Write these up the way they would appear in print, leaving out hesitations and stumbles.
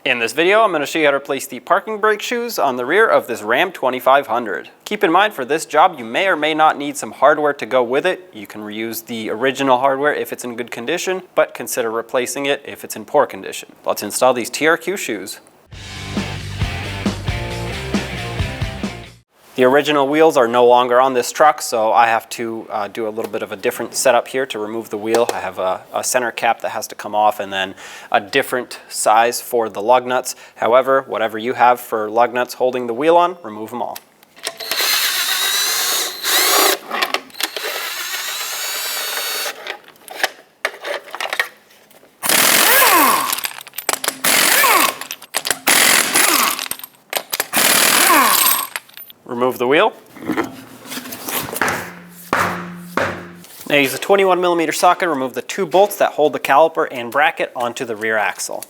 In this video, I'm going to show you how to replace the parking brake shoes on the rear of this Ram 2500. Keep in mind, for this job, you may or may not need some hardware to go with it. You can reuse the original hardware if it's in good condition, but consider replacing it if it's in poor condition. Let's install these TRQ shoes. The original wheels are no longer on this truck, so I have to do a little bit of a different setup here to remove the wheel. I have a center cap that has to come off and then a different size for the lug nuts. However, whatever you have for lug nuts holding the wheel on, remove them all. Remove the wheel. Now use a 21mm socket, remove the two bolts that hold the caliper and bracket onto the rear axle.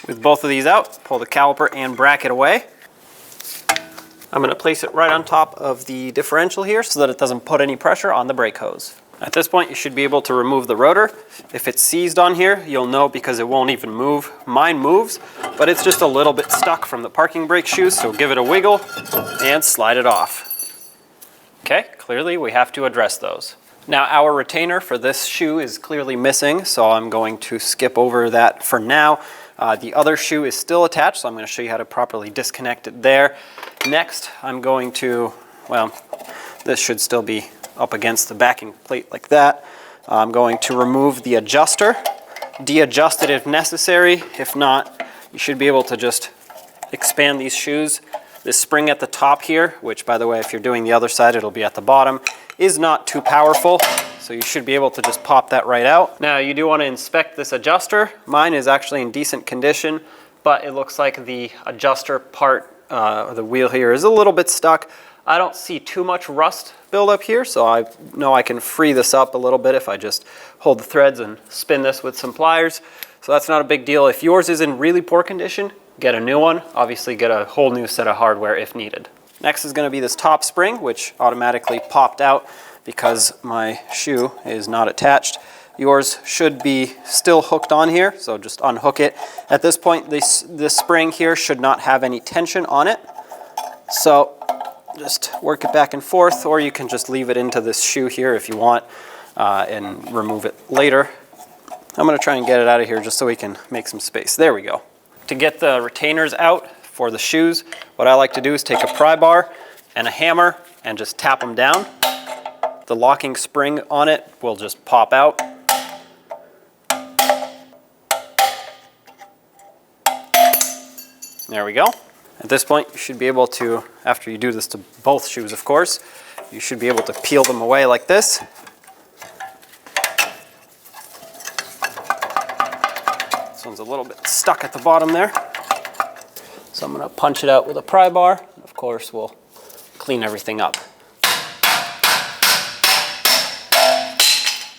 With both of these out, pull the caliper and bracket away. I'm going to place it right on top of the differential here so that it doesn't put any pressure on the brake hose. At this point, you should be able to remove the rotor. If it's seized on here, you'll know because it won't even move. Mine moves, but it's just a little bit stuck from the parking brake shoes, so give it a wiggle and slide it off. Okay, clearly we have to address those. Now our retainer for this shoe is clearly missing, so I'm going to skip over that for now. The other shoe is still attached, so I'm going to show you how to properly disconnect it there. Next, I'm going to, well, this should still be up against the backing plate like that. I'm going to remove the adjuster, de-adjust it if necessary. If not, you should be able to just expand these shoes. This spring at the top here, which by the way, if you're doing the other side, it'll be at the bottom, is not too powerful. So you should be able to just pop that right out. Now you do want to inspect this adjuster. Mine is actually in decent condition, but it looks like the adjuster part, the wheel here is a little bit stuck. I don't see too much rust buildup here, so I know I can free this up a little bit if I just hold the threads and spin this with some pliers. So that's not a big deal. If yours is in really poor condition, get a new one. Obviously get a whole new set of hardware if needed. Next is going to be this top spring, which automatically popped out because my shoe is not attached. Yours should be still hooked on here, so just unhook it. At this point, this spring here should not have any tension on it. So just work it back and forth, or you can just leave it into this shoe here if you want and remove it later. I'm going to try and get it out of here just so we can make some space. There we go. To get the retainers out for the shoes, what I like to do is take a pry bar and a hammer and just tap them down. The locking spring on it will just pop out. There we go. At this point, you should be able to, after you do this to both shoes, of course, you should be able to peel them away like this. This one's a little bit stuck at the bottom there. So I'm going to punch it out with a pry bar. Of course, we'll clean everything up.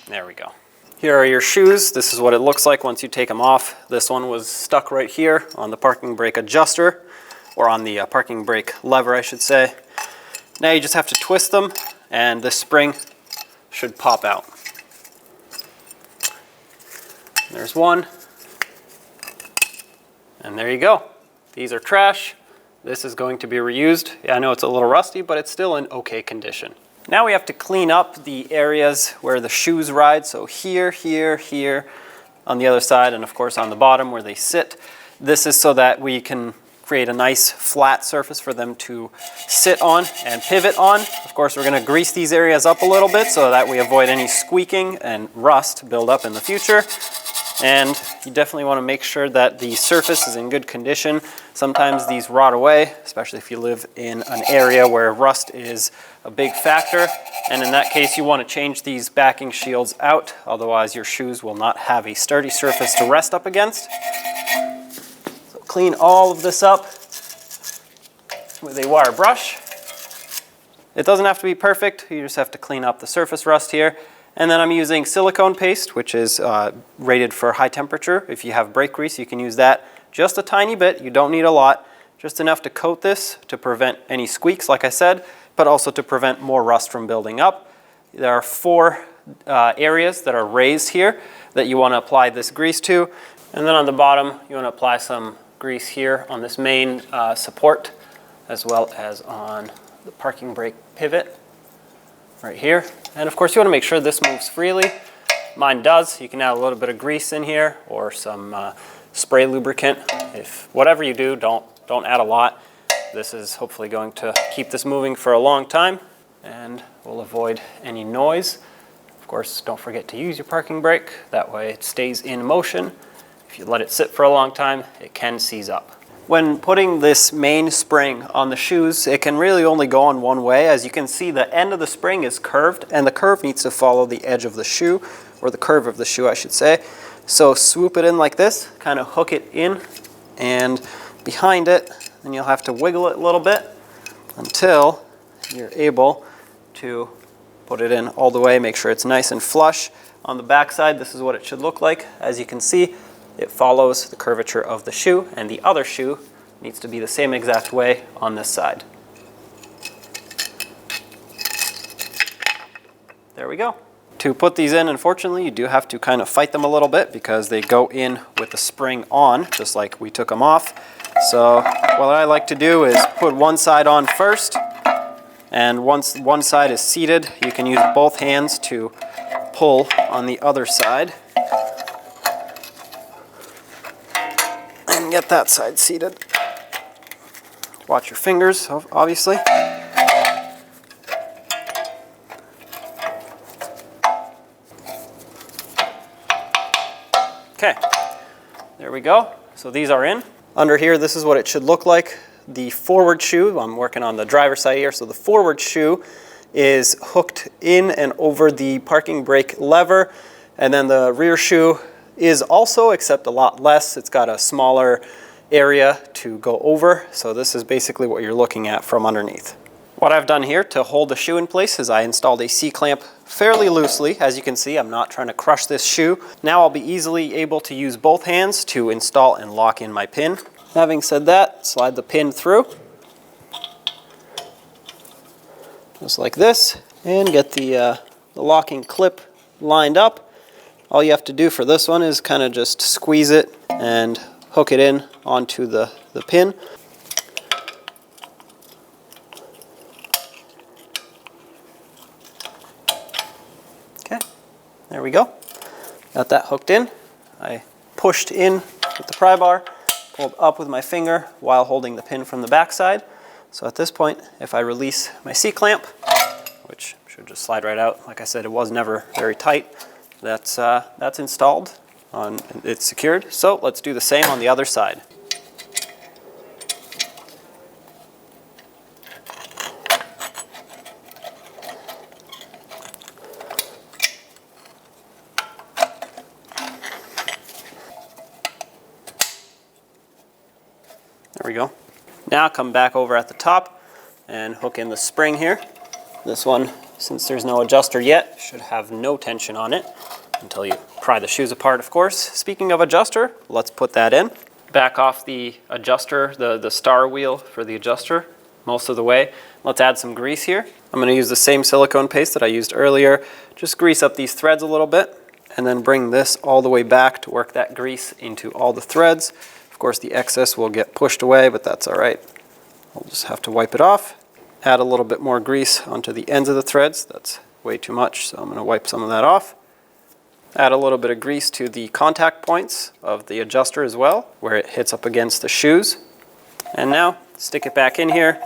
There we go. Here are your shoes. This is what it looks like once you take them off. This one was stuck right here on the parking brake adjuster, or on the parking brake lever, I should say. Now you just have to twist them, and this spring should pop out. There's one. And there you go. These are trash. This is going to be reused. Yeah, I know it's a little rusty, but it's still in okay condition. Now we have to clean up the areas where the shoes ride. So here, here, here, on the other side, and of course on the bottom where they sit. This is so that we can create a nice flat surface for them to sit on and pivot on. Of course, we're going to grease these areas up a little bit so that we avoid any squeaking and rust build up in the future. And you definitely want to make sure that the surface is in good condition. Sometimes these rot away, especially if you live in an area where rust is a big factor. And in that case, you want to change these backing shields out. Otherwise, your shoes will not have a sturdy surface to rest up against. So clean all of this up with a wire brush. It doesn't have to be perfect. You just have to clean up the surface rust here. And then I'm using silicone paste, which is rated for high temperature. If you have brake grease, you can use that. just a tiny bit. You don't need a lot, just enough to coat this to prevent any squeaks, like I said, but also to prevent more rust from building up. There are 4 areas that are raised here that you want to apply this grease to. And then on the bottom, you want to apply some grease here on this main support, as well as on the parking brake pivot right here. And of course, you want to make sure this moves freely. Mine does. You can add a little bit of grease in here or some spray lubricant. Whatever you do, don't add a lot. This is hopefully going to keep this moving for a long time and will avoid any noise. Of course, don't forget to use your parking brake. That way it stays in motion. If you let it sit for a long time, it can seize up. When putting this main spring on the shoes, it can really only go on one way. As you can see, the end of the spring is curved, and the curve needs to follow the edge of the shoe, or the curve of the shoe, I should say. So swoop it in like this, kind of hook it in and behind it, and you'll have to wiggle it a little bit until you're able to put it in all the way. Make sure it's nice and flush. On the back side, this is what it should look like. As you can see, it follows the curvature of the shoe, and the other shoe needs to be the same exact way on this side. There we go. To put these in, unfortunately, you do have to kind of fight them a little bit because they go in with the spring on, just like we took them off. So what I like to do is put one side on first, and once one side is seated, you can use both hands to pull on the other side and get that side seated. Watch your fingers, obviously. Okay, there we go. So these are in. Under here, this is what it should look like. The forward shoe, I'm working on the driver's side here, so the forward shoe is hooked in and over the parking brake lever, and then the rear shoe is also, except a lot less. It's got a smaller area to go over, so this is basically what you're looking at from underneath. What I've done here to hold the shoe in place is I installed a C-clamp fairly loosely. As you can see, I'm not trying to crush this shoe. Now I'll be easily able to use both hands to install and lock in my pin. Having said that, slide the pin through, just like this, and get the locking clip lined up. All you have to do for this one is kind of just squeeze it and hook it in onto the pin. Okay, there we go. Got that hooked in. I pushed in with the pry bar, pulled up with my finger while holding the pin from the back side. So at this point, if I release my C-clamp, which should just slide right out, like I said, it was never very tight, that's installed, it's secured. So let's do the same on the other side. There we go. Now come back over at the top and hook in the spring here. This one, since there's no adjuster yet, should have no tension on it until you pry the shoes apart, of course. Speaking of adjuster, let's put that in. Back off the adjuster, the star wheel for the adjuster most of the way. Let's add some grease here. I'm going to use the same silicone paste that I used earlier. Just grease up these threads a little bit and then bring this all the way back to work that grease into all the threads. Of course, the excess will get pushed away, but that's all right. We'll just have to wipe it off. Add a little bit more grease onto the ends of the threads. That's way too much, so I'm going to wipe some of that off. Add a little bit of grease to the contact points of the adjuster as well, where it hits up against the shoes. And now, stick it back in here.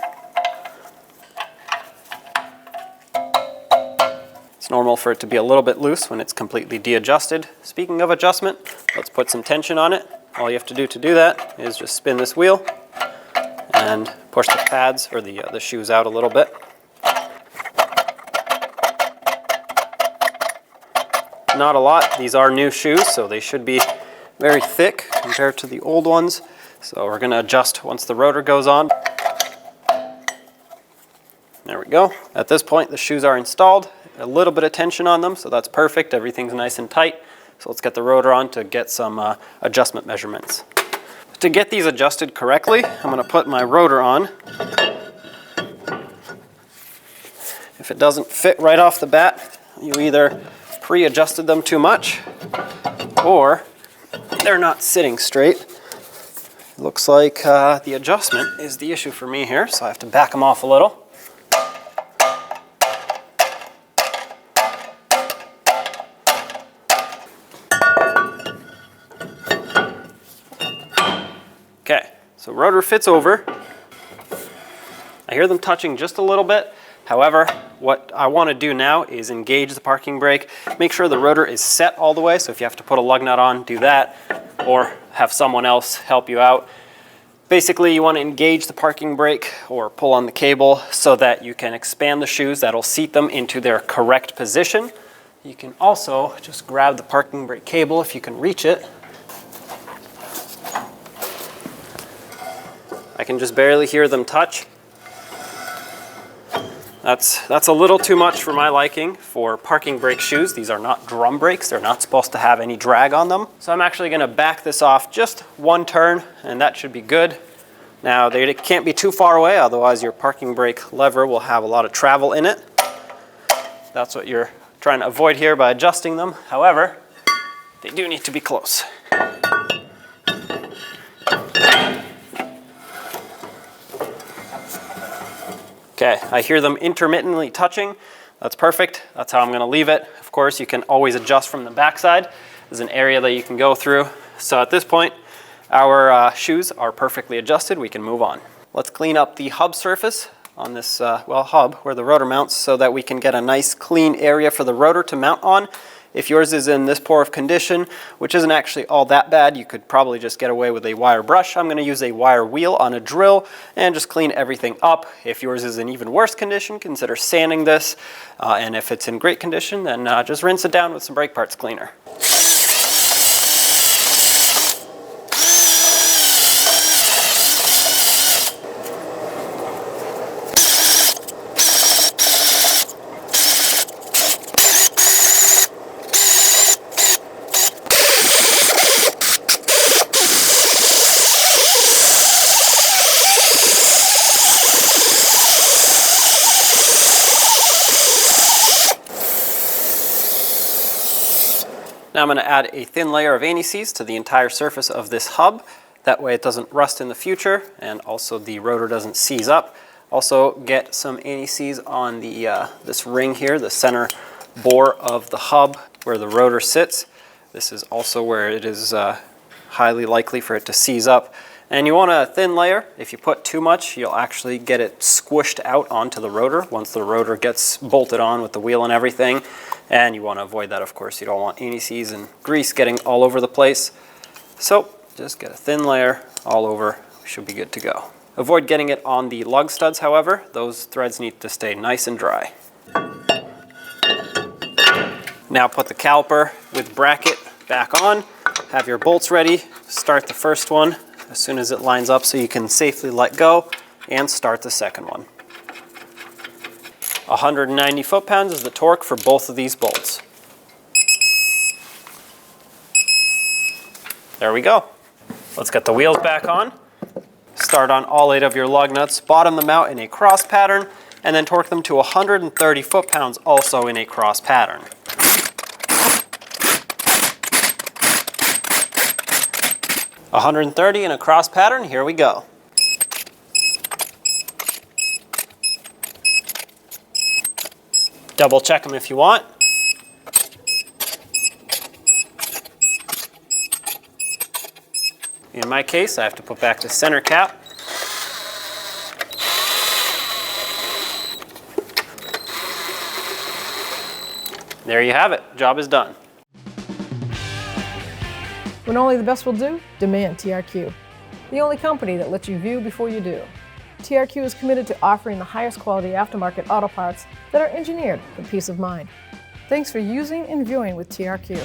It's normal for it to be a little bit loose when it's completely de-adjusted. Speaking of adjustment, let's put some tension on it. All you have to do that is just spin this wheel and push the pads or the shoes out a little bit. Not a lot. These are new shoes, so they should be very thick compared to the old ones. So we're going to adjust once the rotor goes on. There we go. At this point, the shoes are installed. A little bit of tension on them, so that's perfect. Everything's nice and tight. So let's get the rotor on to get some adjustment measurements. To get these adjusted correctly, I'm going to put my rotor on. If it doesn't fit right off the bat, you either pre-adjusted them too much or they're not sitting straight. Looks like the adjustment is the issue for me here, so I have to back them off a little. Okay, so rotor fits over. I hear them touching just a little bit. However, what I want to do now is engage the parking brake. Make sure the rotor is set all the way, so if you have to put a lug nut on, do that, or have someone else help you out. Basically, you want to engage the parking brake or pull on the cable so that you can expand the shoes. That'll seat them into their correct position. You can also just grab the parking brake cable if you can reach it. I can just barely hear them touch. That's a little too much for my liking for parking brake shoes. These are not drum brakes. They're not supposed to have any drag on them. So I'm actually going to back this off just one turn, and that should be good. Now, they can't be too far away, otherwise your parking brake lever will have a lot of travel in it. That's what you're trying to avoid here by adjusting them. However, they do need to be close. Okay, I hear them intermittently touching. That's perfect. That's how I'm going to leave it. Of course, you can always adjust from the backside. There's an area that you can go through. So at this point, our shoes are perfectly adjusted. We can move on. Let's clean up the hub surface on this hub where the rotor mounts so that we can get a nice clean area for the rotor to mount on. If yours is in this poor of condition, which isn't actually all that bad, you could probably just get away with a wire brush. I'm going to use a wire wheel on a drill and just clean everything up. If yours is in even worse condition, consider sanding this. And if it's in great condition, then just rinse it down with some brake parts cleaner. Now I'm going to add a thin layer of anti-seize to the entire surface of this hub. That way it doesn't rust in the future and also the rotor doesn't seize up. Also get some anti-seize on the this ring here, the center bore of the hub where the rotor sits. This is also where it is highly likely for it to seize up. And you want a thin layer. If you put too much, you'll actually get it squished out onto the rotor once the rotor gets bolted on with the wheel and everything. And you want to avoid that, of course. You don't want anti-seize and grease getting all over the place. So just get a thin layer all over. We should be good to go. Avoid getting it on the lug studs, however. Those threads need to stay nice and dry. Now put the caliper with bracket back on. Have your bolts ready. Start the first one as soon as it lines up so you can safely let go and start the second one. 190 foot-pounds is the torque for both of these bolts. There we go. Let's get the wheels back on. Start on all 8 of your lug nuts, bottom them out in a cross pattern, and then torque them to 130 foot-pounds also in a cross pattern. $130 in a cross pattern, here we go. Double check them if you want. In my case, I have to put back the center cap. There you have it, job is done. When only the best will do, demand TRQ. The only company that lets you view before you do. TRQ is committed to offering the highest quality aftermarket auto parts that are engineered for peace of mind. Thanks for using and viewing with TRQ.